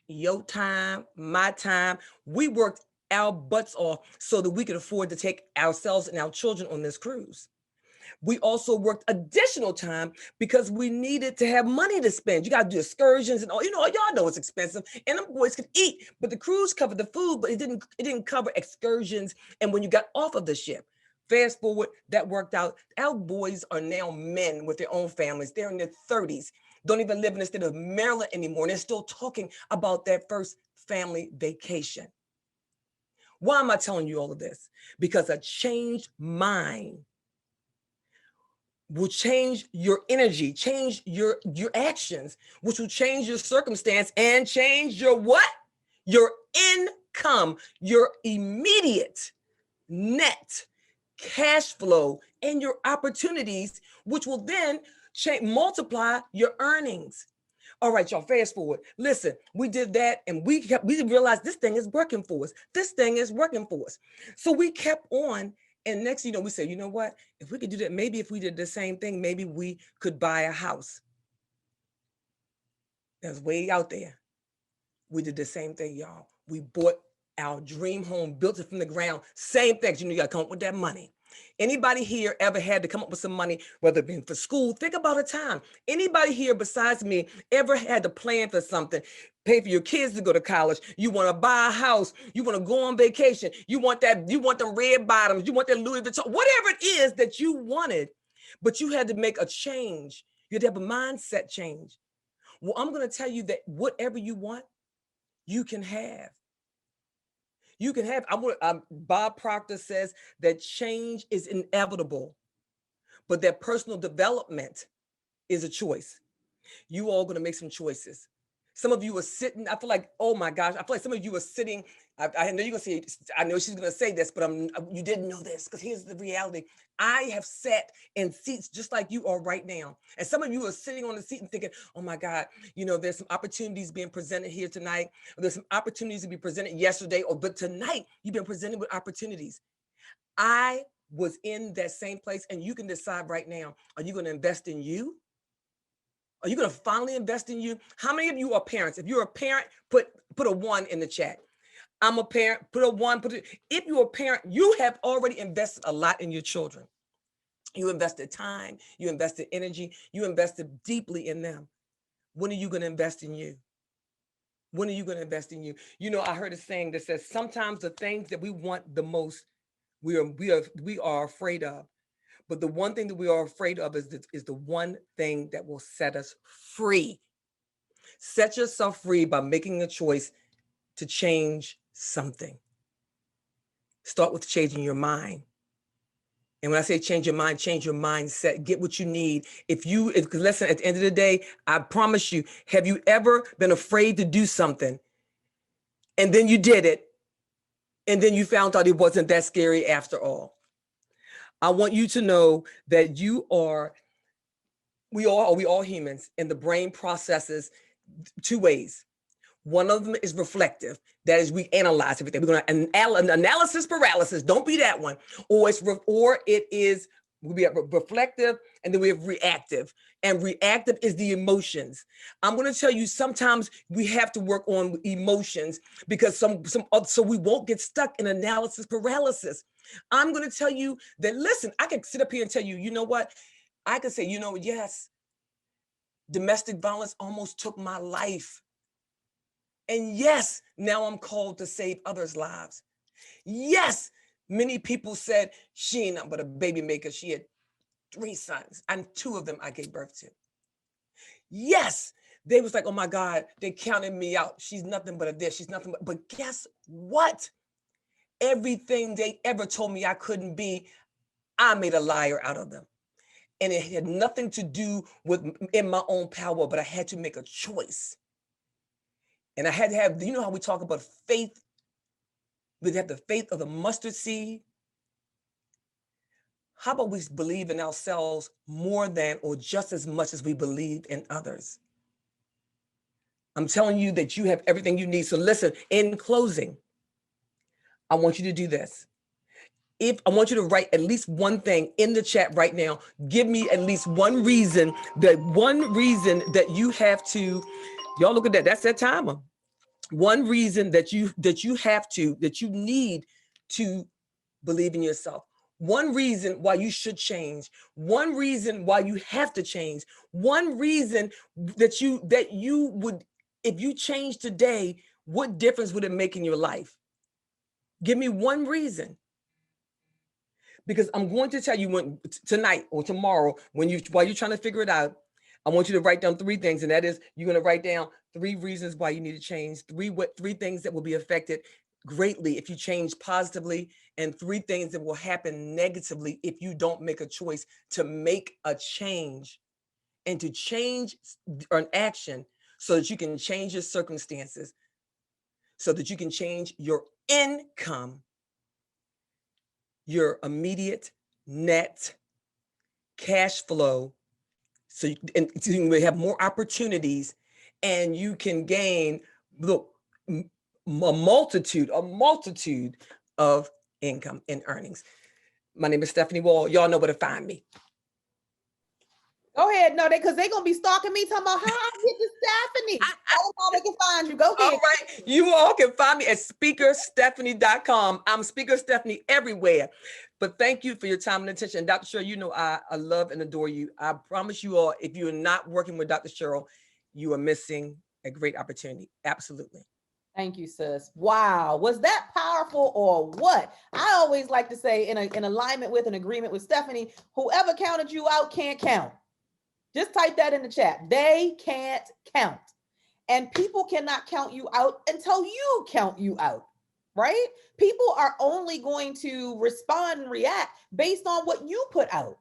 your time, my time. We worked our butts off so that we could afford to take ourselves and our children on this cruise. We also worked additional time because we needed to have money to spend. You got to do excursions and all. Y'all know it's expensive, and them boys could eat. But the cruise covered the food, but it didn't cover excursions. And when you got off of the ship, fast forward, that worked out. Our boys are now men with their own families. They're in their 30s, don't even live in the state of Maryland anymore. And they're still talking about that first family vacation. Why am I telling you all of this? Because a changed mind will change your energy, change your actions, which will change your circumstance and change your what? Your income, your immediate net cash flow and your opportunities, which will then multiply your earnings. All right, y'all, fast forward. Listen, we did that and we realized this thing is working for us. This thing is working for us. So we kept on. And next, we said, you know what? If we could do that, maybe if we did the same thing, maybe we could buy a house. That's way out there. We did the same thing, y'all. We bought our dream home, built it from the ground. Same things. You got to come up with that money. Anybody here ever had to come up with some money, whether it be for school? Think about a time. Anybody here besides me ever had to plan for something? Pay for your kids to go to college. You want to buy a house. You want to go on vacation. You want them red bottoms. You want that Louis Vuitton, whatever it is that you wanted, but you had to make a change. You had to have a mindset change. Well, I'm going to tell you that whatever you want, you can have. You can have. Bob Proctor says that change is inevitable, but that personal development is a choice. You all going to make some choices. Some of you are sitting. I feel like, oh my gosh, I feel like some of you are sitting. I know you're gonna say. I know she's gonna say this, but you didn't know this because here's the reality. I have sat in seats just like you are right now, and some of you are sitting on the seat and thinking, oh my God, there's some opportunities being presented here tonight. Or there's some opportunities to be presented yesterday, but tonight you've been presented with opportunities. I was in that same place, and you can decide right now: are you going to invest in you? Are you going to finally invest in you? How many of you are parents? If you're a parent, put a 1 in the chat. I'm a parent, put a 1. If you're a parent, you have already invested a lot in your children. You invested time, you invested energy, you invested deeply in them. When are you going to invest in you? When are you going to invest in you? I heard a saying that says sometimes the things that we want the most, we are afraid of. But the one thing that we are afraid of is the one thing that will set us free. Set yourself free by making a choice to change something. Start with changing your mind. And when I say change your mind, change your mindset, get what you need. Because listen, at the end of the day, I promise you, have you ever been afraid to do something and then you did it and then you found out it wasn't that scary after all? I want you to know that we all humans, and the brain processes 2 ways. One of them is reflective. That is, we analyze everything. We're going to analysis paralysis. Don't be that one. Or we have reflective, and then we have reactive. And reactive is the emotions. I'm going to tell you, sometimes we have to work on emotions because so we won't get stuck in analysis paralysis. I'm going to tell you that, listen, I can sit up here and tell you, you know what? I can say, yes, domestic violence almost took my life. And yes, now I'm called to save others' lives. Yes, many people said she ain't nothing but a baby maker. She had 3 sons, and 2 of them I gave birth to. Yes, they was like, oh my God, they counted me out. She's nothing but a this. She's nothing but guess what? Everything they ever told me I couldn't be, I made a liar out of them. And it had nothing to do with in my own power, but I had to make a choice. And I had to have, how we talk about faith? We have the faith of the mustard seed. How about we believe in ourselves more than or just as much as we believe in others? I'm telling you that you have everything you need. So listen, in closing, I want you to do this. I want you to write at least one thing in the chat right now. Give me at least one reason that you have to Y'all look at that. That's that timer. One reason that you need to believe in yourself. One reason why you should change. One reason why you have to change. One reason that you would, if you change today, what difference would it make in your life? Give me one reason. Because I'm going to tell you when tonight or tomorrow, while you're trying to figure it out, I want you to write down 3 things, and that is you're going to write down 3 reasons why you need to change, 3 things that will be affected greatly if you change positively, and 3 things that will happen negatively if you don't make a choice to make a change and to change an action so that you can change your circumstances, so that you can change your income, your immediate net cash flow, so you can have more opportunities, and you can gain, look, a multitude of income and earnings. My name is Stephanie Wall. Y'all know where to find me. Go ahead, no, because they're gonna be stalking me, talking about how I get to Stephanie. Tell them how they can find you. Go ahead. All right, you all can find me at speakerstephanie.com. I'm Speaker Stephanie everywhere. But thank you for your time and attention. And Dr. Cheryl, you know I love and adore you. I promise you all, if you are not working with Dr. Cheryl, you are missing a great opportunity. Absolutely. Thank you, sis. Wow. Was that powerful or what? I always like to say, in alignment with, an agreement with Stephanie, whoever counted you out can't count. Just type that in the chat. They can't count. And people cannot count you out until you count you out, right? People are only going to respond and react based on what you put out.